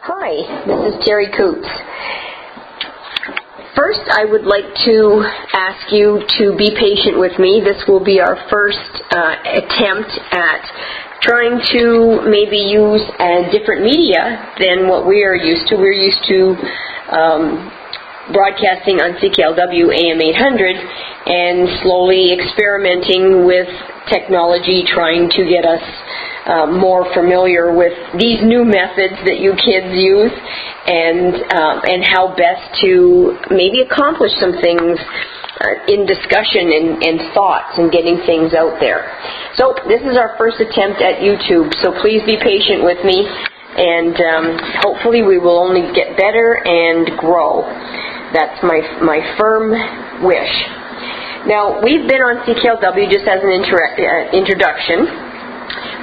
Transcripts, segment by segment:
Hi, this is Terri Coutts. First, I would like to ask you to be patient with me. This will be our first attempt at trying to maybe use a different media than what we are used to. We're used to broadcasting on CKLW AM 800 and slowly experimenting with technology, trying to get us more familiar with these new methods that you kids use, and how best to maybe accomplish some things in discussion and thoughts and getting things out there. So this is our first attempt at YouTube, so please be patient with me, and hopefully we will only get better and grow. That's my firm wish. Now, we've been on CKLW, just as an introduction.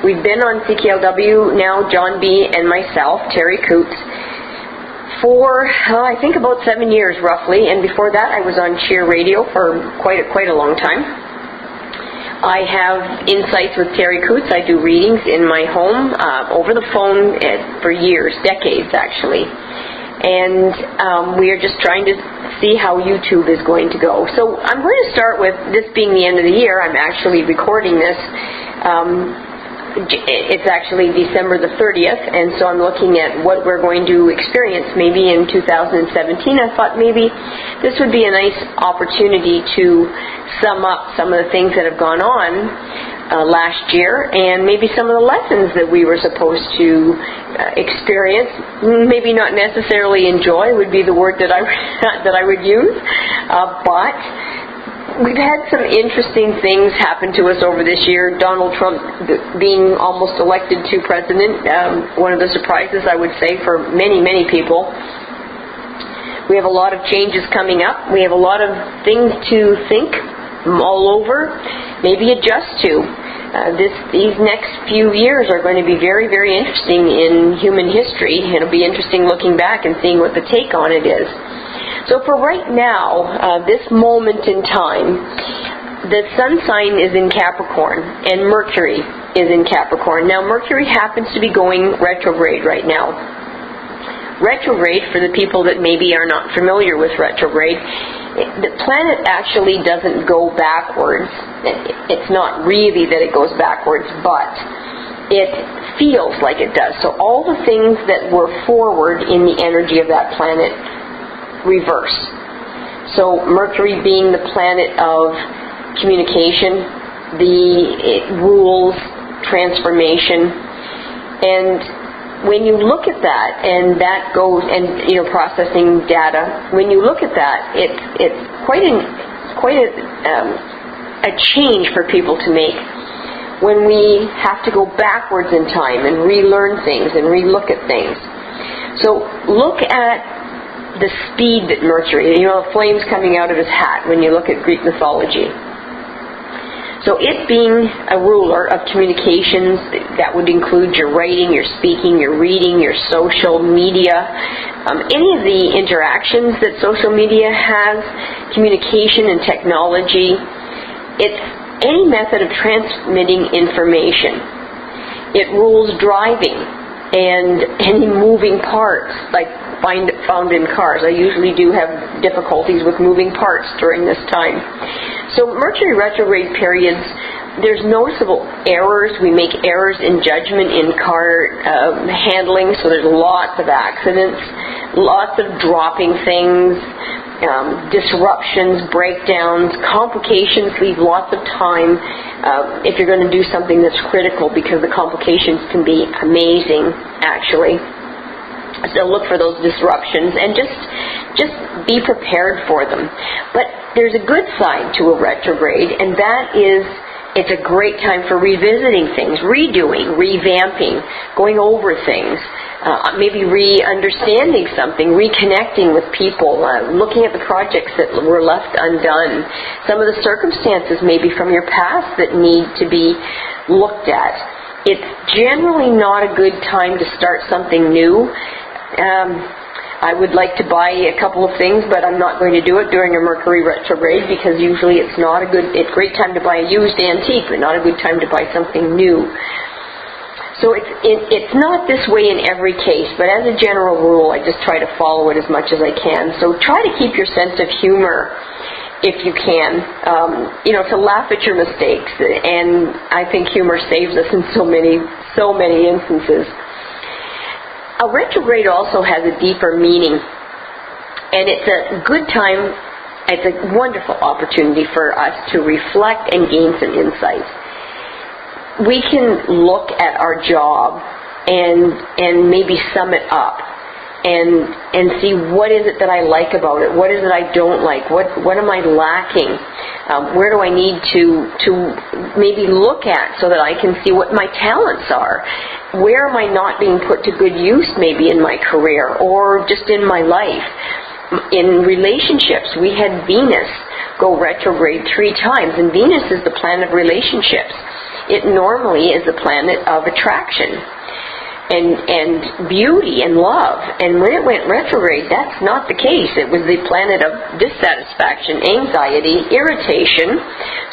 We've been on CKLW now, John B. and myself, Terri Coutts, for I think about 7 years roughly, and before that I was on Cheer Radio for quite a long time. I have insights with Terri Coutts. I do readings in my home over the phone for years, decades actually, and we are just trying to see how YouTube is going to go. So I'm going to start with this being the end of the year. I'm actually recording this. It's actually December the 30th, and so I'm looking at what we're going to experience maybe in 2017. I thought maybe this would be a nice opportunity to sum up some of the things that have gone on last year, and maybe some of the lessons that we were supposed to experience. Maybe not necessarily enjoy would be the word that I would use, but we've had some interesting things happen to us over this year. Donald Trump being almost elected to president, one of the surprises, I would say, for many people. We have a lot of changes coming up. We have a lot of things to think all over, maybe adjust to. These next few years are going to be very interesting in human history. It'll be interesting looking back and seeing what the take on it is. So for right now, this moment in time, the sun sign is in Capricorn and Mercury is in Capricorn. Now Mercury happens to be going retrograde right now. Retrograde, for the people that maybe are not familiar with retrograde, the planet actually doesn't go backwards. It's not really that it goes backwards, but it feels like it does. So all the things that were forward in the energy of that planet reverse. So Mercury being the planet of communication, it rules transformation, and when you look at that, and that goes, and processing data, when you look at that, it's quite a change for people to make when we have to go backwards in time and relearn things and relook at things. So look at the speed that Mercury, flames coming out of his hat when you look at Greek mythology. So it being a ruler of communications, that would include your writing, your speaking, your reading, your social media, any of the interactions that social media has, communication and technology. It's any method of transmitting information. It rules driving and any moving parts, like found in cars. I usually do have difficulties with moving parts during this time. So Mercury retrograde periods, there's noticeable errors. We make errors in judgment in car handling, so there's lots of accidents, lots of dropping things, disruptions, breakdowns, complications leave lots of time if you're going to do something that's critical, because the complications can be amazing, actually. So look for those disruptions and just be prepared for them. But there's a good side to a retrograde, and that is it's a great time for revisiting things, redoing, revamping, going over things, maybe re-understanding something, reconnecting with people, looking at the projects that were left undone, some of the circumstances maybe from your past that need to be looked at. It's generally not a good time to start something new. I would like to buy a couple of things, but I'm not going to do it during a Mercury retrograde, because usually it's a great time to buy a used antique, but not a good time to buy something new. So it's not this way in every case, but as a general rule, I just try to follow it as much as I can. So try to keep your sense of humor if you can, to laugh at your mistakes. And I think humor saves us in so many instances. A retrograde also has a deeper meaning, and it's a good time, it's a wonderful opportunity for us to reflect and gain some insight. We can look at our job and maybe sum it up and see what is it that I like about it, what is it I don't like, what am I lacking, where do I need to maybe look at so that I can see what my talents are, where am I not being put to good use maybe in my career or just in my life. In relationships, we had Venus go retrograde 3 times, and Venus is the planet of relationships. It normally is the planet of attraction and beauty and love. And when it went retrograde, that's not the case. It was the planet of dissatisfaction, anxiety, irritation.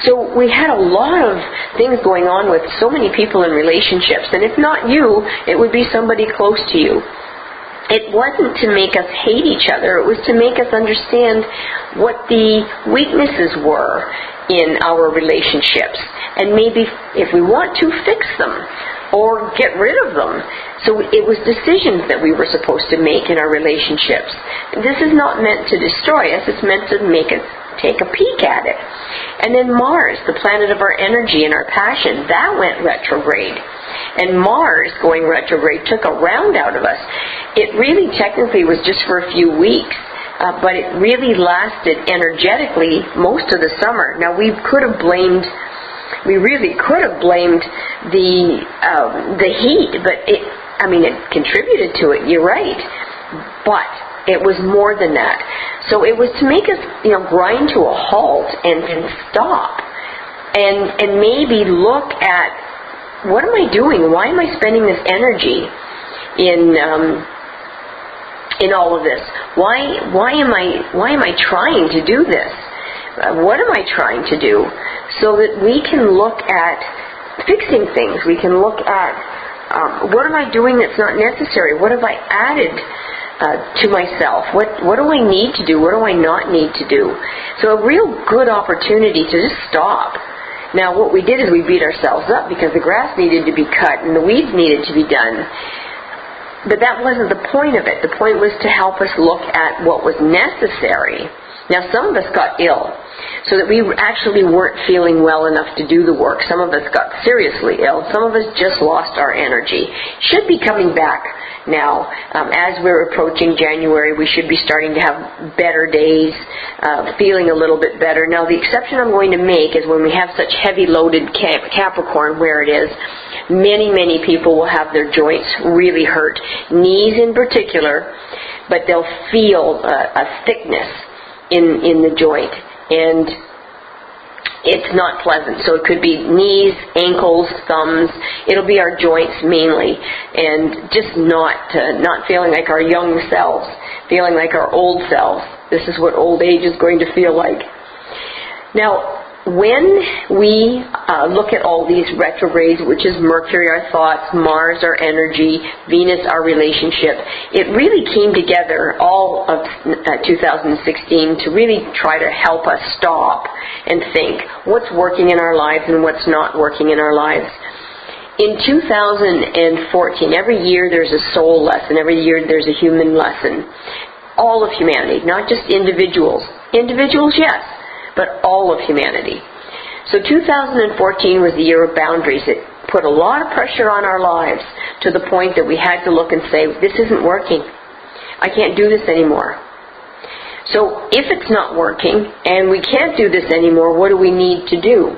So we had a lot of things going on with so many people in relationships. And if not you, it would be somebody close to you. It wasn't to make us hate each other. It was to make us understand what the weaknesses were in our relationships, and maybe, if we want to, fix them or get rid of them. So it was decisions that we were supposed to make in our relationships. This is not meant to destroy us. It's meant to make us take a peek at it. And then Mars, the planet of our energy and our passion, that went retrograde. And Mars going retrograde took a round out of us. It really technically was just for a few weeks. But it really lasted energetically most of the summer. Now we really could have blamed the heat, but it contributed to it. You're right, but it was more than that. So it was to make us, grind to a halt and stop, and maybe look at what am I doing? Why am I spending this energy in all of this? Why am I trying to do this? What am I trying to do? So that we can look at fixing things. We can look at what am I doing that's not necessary? What have I added to myself? What do I need to do? What do I not need to do? So a real good opportunity to just stop. Now what we did is we beat ourselves up because the grass needed to be cut and the weeds needed to be done. But that wasn't the point of it. The point was to help us look at what was necessary. Now, some of us got ill, so that we actually weren't feeling well enough to do the work. Some of us got seriously ill. Some of us just lost our energy. Should be coming back now. As we're approaching January, we should be starting to have better days, feeling a little bit better. Now, the exception I'm going to make is when we have such heavy loaded Capricorn where it is, many people will have their joints really hurt, knees in particular, but they'll feel a thickness in the joint, and it's not pleasant. So it could be knees, ankles, thumbs. It'll be our joints mainly, and just not feeling like our young selves, feeling like our old selves. This is what old age is going to feel like. Now, when we look at all these retrogrades, which is Mercury, our thoughts, Mars, our energy, Venus, our relationship, it really came together all of 2016 to really try to help us stop and think what's working in our lives and what's not working in our lives. In 2014, every year there's a soul lesson, every year there's a human lesson. All of humanity, not just individuals. Individuals, yes, but all of humanity. So 2014 was the year of boundaries. It put a lot of pressure on our lives to the point that we had to look and say, this isn't working. I can't do this anymore. So if it's not working and we can't do this anymore, what do we need to do?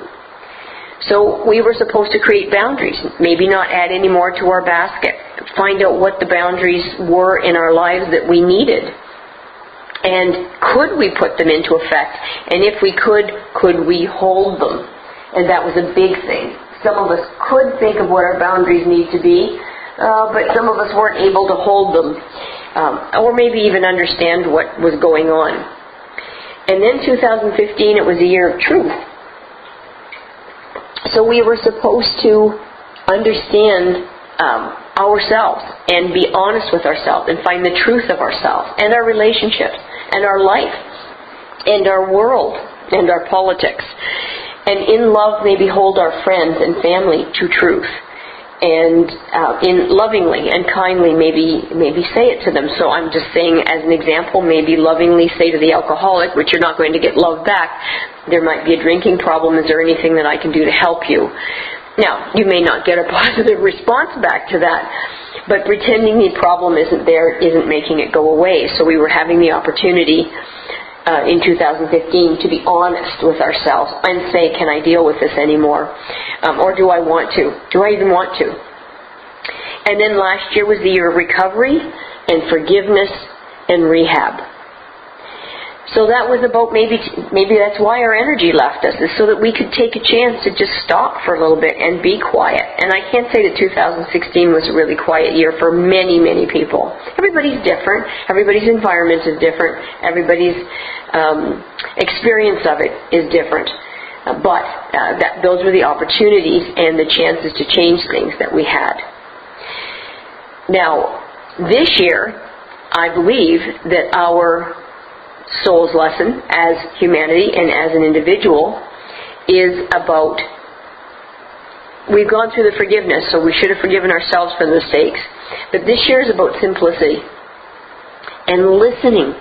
So we were supposed to create boundaries, maybe not add any more to our basket, find out what the boundaries were in our lives that we needed. And could we put them into effect? And if we could we hold them? And that was a big thing. Some of us could think of what our boundaries need to be, but some of us weren't able to hold them, or maybe even understand what was going on. And then 2015, it was a year of truth. So we were supposed to understand ourselves and be honest with ourselves and find the truth of ourselves and our relationships and our life and our world and our politics. And in love, maybe hold our friends and family to truth. And in lovingly and kindly, maybe say it to them. So I'm just saying, as an example, maybe lovingly say to the alcoholic, which you're not going to get love back, there might be a drinking problem. Is there anything that I can do to help you? Now, you may not get a positive response back to that, but pretending the problem isn't there isn't making it go away. So we were having the opportunity in 2015 to be honest with ourselves and say, can I deal with this anymore? Or do I want to? Do I even want to? And then last year was the year of recovery and forgiveness and rehab. So that was about maybe that's why our energy left us, is so that we could take a chance to just stop for a little bit and be quiet. And I can't say that 2016 was a really quiet year for many, many people. Everybody's different. Everybody's environment is different. Everybody's experience of it is different. But those were the opportunities and the chances to change things that we had. Now, this year, I believe that our soul's lesson as humanity and as an individual is about, we've gone through the forgiveness, so we should have forgiven ourselves for the mistakes. But this year is about simplicity and listening,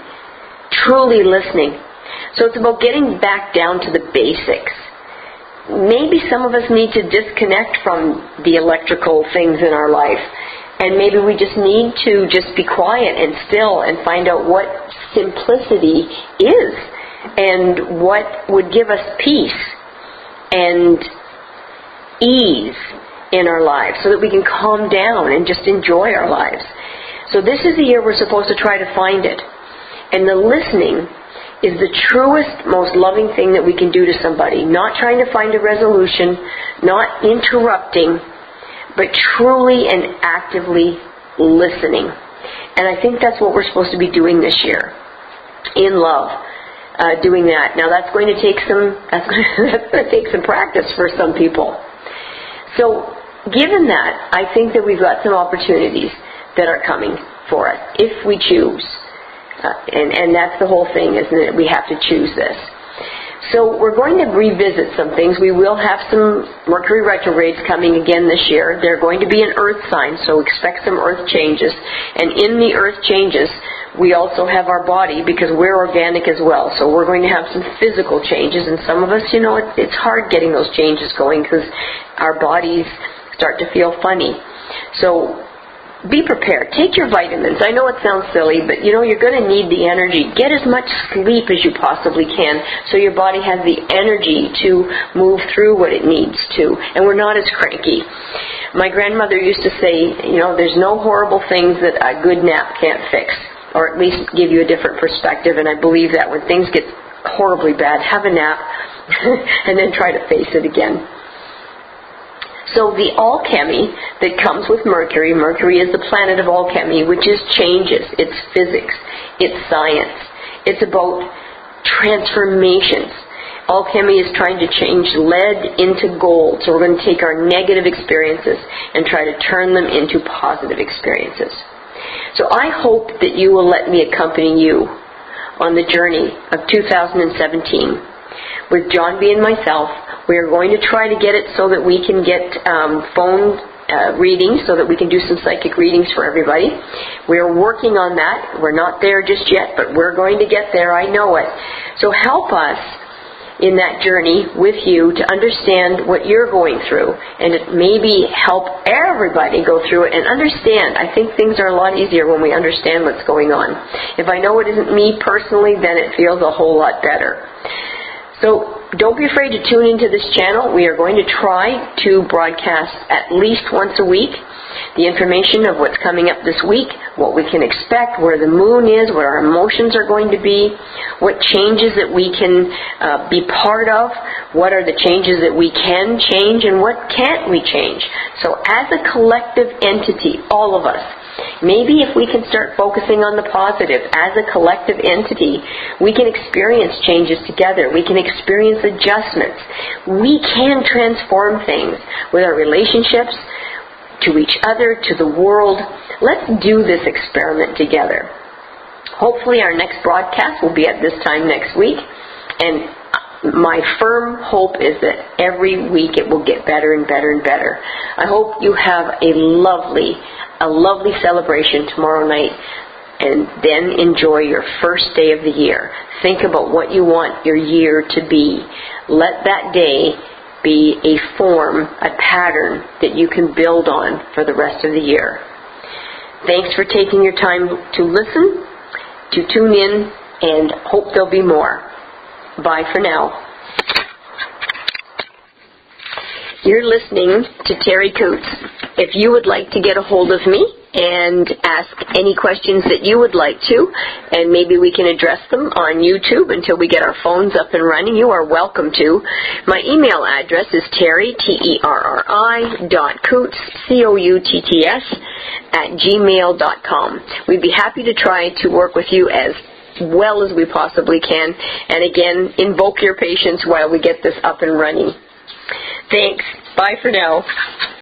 truly listening. So it's about getting back down to the basics. Maybe some of us need to disconnect from the electrical things in our life. And maybe we just need to just be quiet and still and find out what simplicity is and what would give us peace and ease in our lives so that we can calm down and just enjoy our lives. So this is the year we're supposed to try to find it. And the listening is the truest, most loving thing that we can do to somebody. Not trying to find a resolution, not interrupting, but truly and actively listening. And I think that's what we're supposed to be doing this year, in love, doing that. Now that's going to take some practice for some people. So given that, I think that we've got some opportunities that are coming for us if we choose. And that's the whole thing, isn't it? We have to choose this. So we're going to revisit some things. We will have some Mercury retrogrades coming again this year. They're going to be an Earth sign, so expect some Earth changes. And in the Earth changes, we also have our body, because we're organic as well. So we're going to have some physical changes. And some of us, it's hard getting those changes going because our bodies start to feel funny. So be prepared. Take your vitamins. I know it sounds silly, but you're going to need the energy. Get as much sleep as you possibly can so your body has the energy to move through what it needs to. And we're not as cranky. My grandmother used to say, there's no horrible things that a good nap can't fix, or at least give you a different perspective. And I believe that when things get horribly bad, have a nap and then try to face it again. So the alchemy that comes with Mercury is the planet of alchemy, which is changes. It's physics. It's science. It's about transformations. Alchemy is trying to change lead into gold. So we're going to take our negative experiences and try to turn them into positive experiences. So I hope that you will let me accompany you on the journey of 2017 with John B. and myself. We are going to try to get it so that we can get phone readings, so that we can do some psychic readings for everybody. We are working on that. We're not there just yet, but we're going to get there. I know it. So help us in that journey with you to understand what you're going through, and it maybe help everybody go through it and understand. I think things are a lot easier when we understand what's going on. If I know it isn't me personally, then it feels a whole lot better. So don't be afraid to tune into this channel. We are going to try to broadcast at least once a week the information of what's coming up this week, what we can expect, where the moon is, what our emotions are going to be, what changes that we can be part of, what are the changes that we can change, and what can't we change. So as a collective entity, all of us, maybe if we can start focusing on the positive as a collective entity, we can experience changes together. We can experience adjustments. We can transform things with our relationships, to each other, to the world. Let's do this experiment together. Hopefully our next broadcast will be at this time next week, and my firm hope is that every week it will get better and better and better. I hope you have a lovely celebration tomorrow night, and then enjoy your first day of the year. Think about what you want your year to be. Let that day be a form, a pattern that you can build on for the rest of the year. Thanks for taking your time to listen, to tune in, and hope there'll be more. Bye for now. You're listening to Terri Coutts. If you would like to get a hold of me and ask any questions that you would like to, and maybe we can address them on YouTube until we get our phones up and running, you are welcome to. My email address is Terri, Terri.Coutts, Coutts, @gmail.com. We'd be happy to try to work with you as well as we possibly can. And again, invoke your patience while we get this up and running. Thanks. Bye for now.